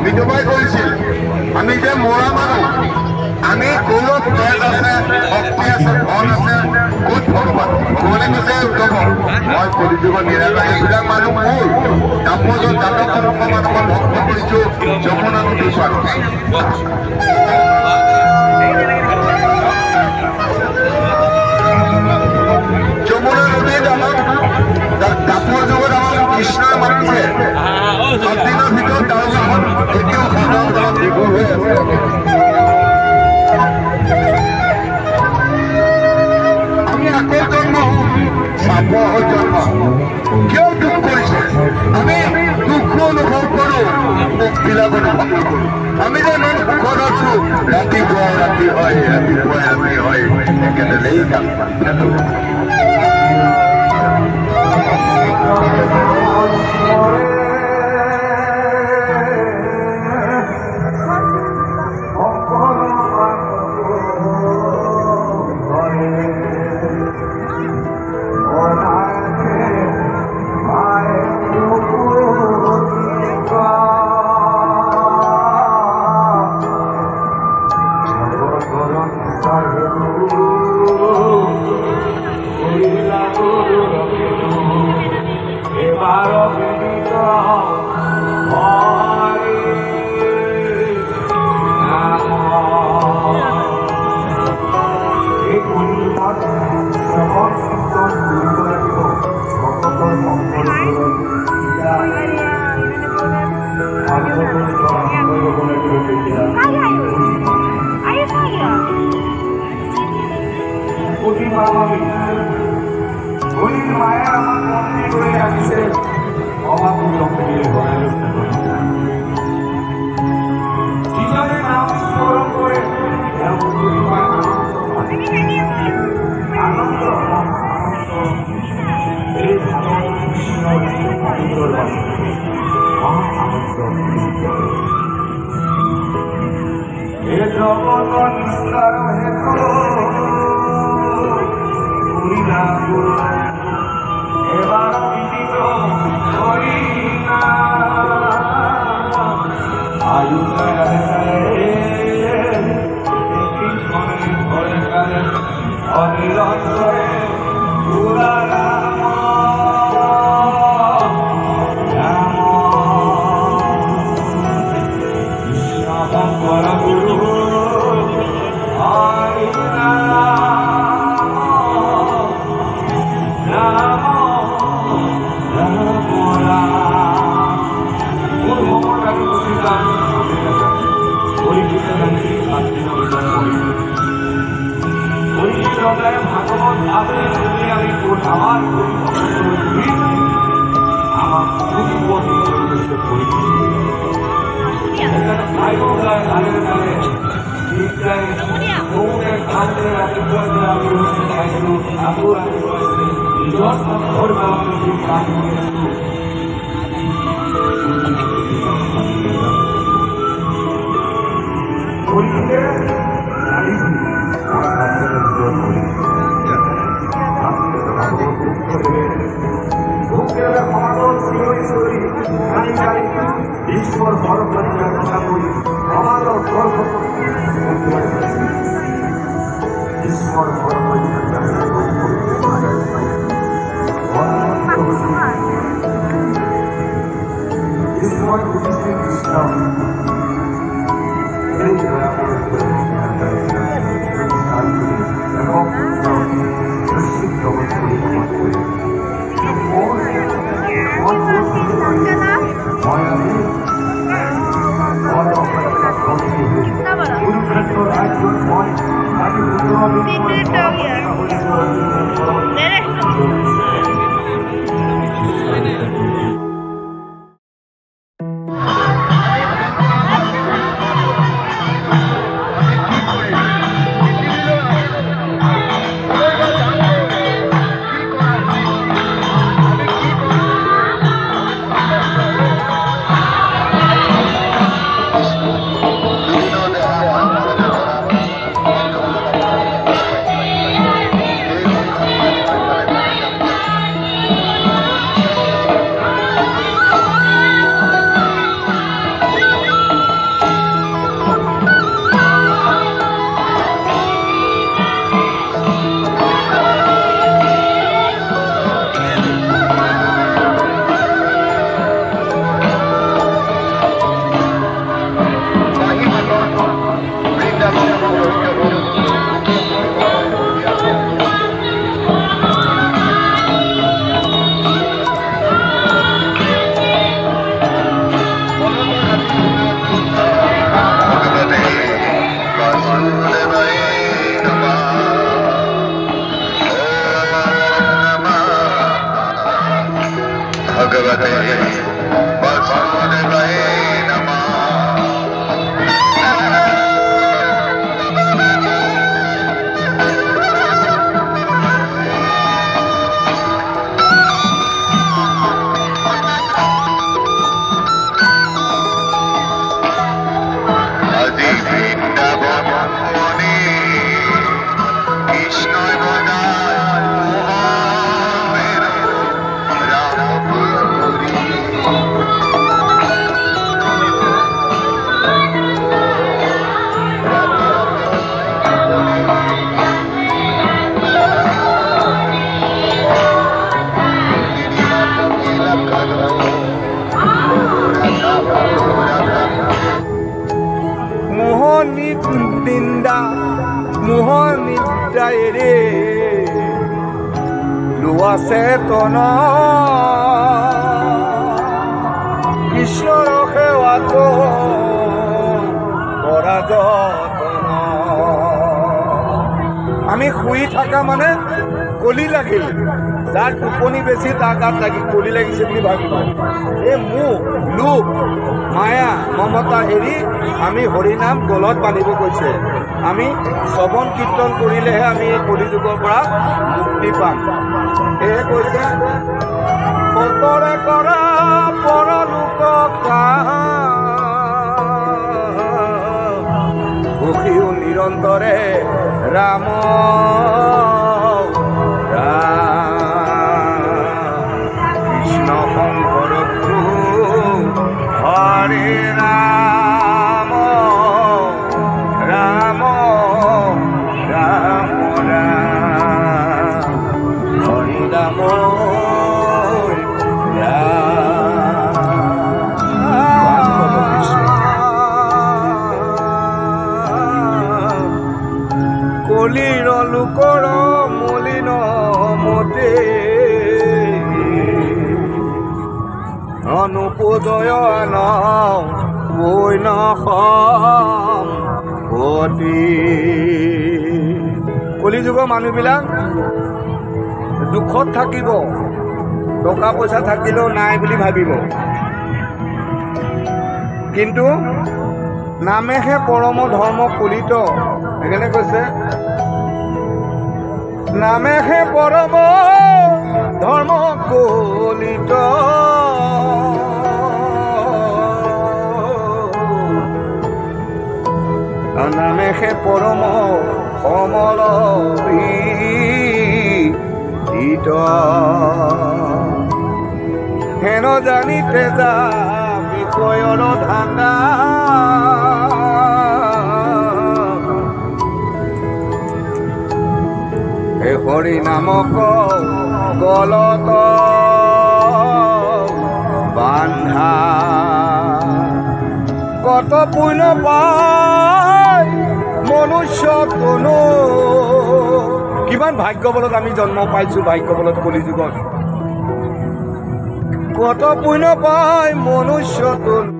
মৃতপাই কৰিছিল। আমি যে মৰা মানুহ, আমি কোনো তেজ আছে, শক্তি আছে, ধন আছে, ক'ত ভগৱান? ভগৱানে কৈছে উদ্ধৱ, মই কলিযুগত নিৰাকাৰ এইবিলাক মানুহ মোৰ তাপজত জাতক ধৰ্ম মানুহক ভক্ত কৰিছো যমুনা নদীৰ পাৰত। যমুনা নদীত আমাক দাপৰ যুগত আমাক কৃষ্ণই মাতিছে। 7 দিনৰ ভিতৰত ডাউজাখন এতিয়াও সদায় দীঘল হৈ আছে। আমি আকৌ জন্ম চাপ হৈ জন্ম কিয় দুখ কৰিছে? আমি দুখ অনুভৱ কৰো, সুখবিলাক অনুভৱ নকৰো। আমি যে ইমান সুখত আছো, ৰাতিপুৱা ৰাতি হয়, ৰাতিপুৱা ৰাতি হয়, একেদৰেই কাম মোহন নিদ্ৰাৰে লোৱা চেতন ঈশ্বৰৰ সেৱাটো কৰা যতন আমি শুই থকা মানে কলি লাগিল যাৰ টোপনি বেছি তাৰ গাত লাগি কলি লাগিছে বুলি ভাবিব এই মোহ লোভ মায়া মমতা এৰি আমি হৰিনাম গলত বান্ধিব কৈছে আমি শ্ৰৱণ কীৰ্তন কৰিলেহে আমি এই কলিযুগৰ পৰা মুক্তি পাম সেয়ে কৈছে সতৰে কৰা পৰলোক ঘোষিও নিৰন্তৰে ৰাম কৃষ্ণ শংকৰ হৰে ৰাম ৰাম ৰাম ৰাম হৰি ৰাম কলিৰ লোকৰ মলিন মতে অনুপোদয় নৈ নতি কলিযুগৰ মানুহবিলাক দুখত থাকিব টকা পইচা থাকিলেও নাই বুলি ভাবিব কিন্তু নামেহে পৰম ধৰ্ম কলিত সেইকাৰণে কৈছে নামেহে পৰম ধৰ্ম কলিত নামেহে পৰম সমল হেন জানিতে যা বিষয়ৰ ধান্দা হৰি নামক গলত বান্ধা কত পুণ্য পায় মনুষ্য তনু কিমান ভাগ্য বলত আমি জন্ম পাইছো ভাগ্য বলত কলিযুগত কত পুণ্য পায় মনুষ্য তনু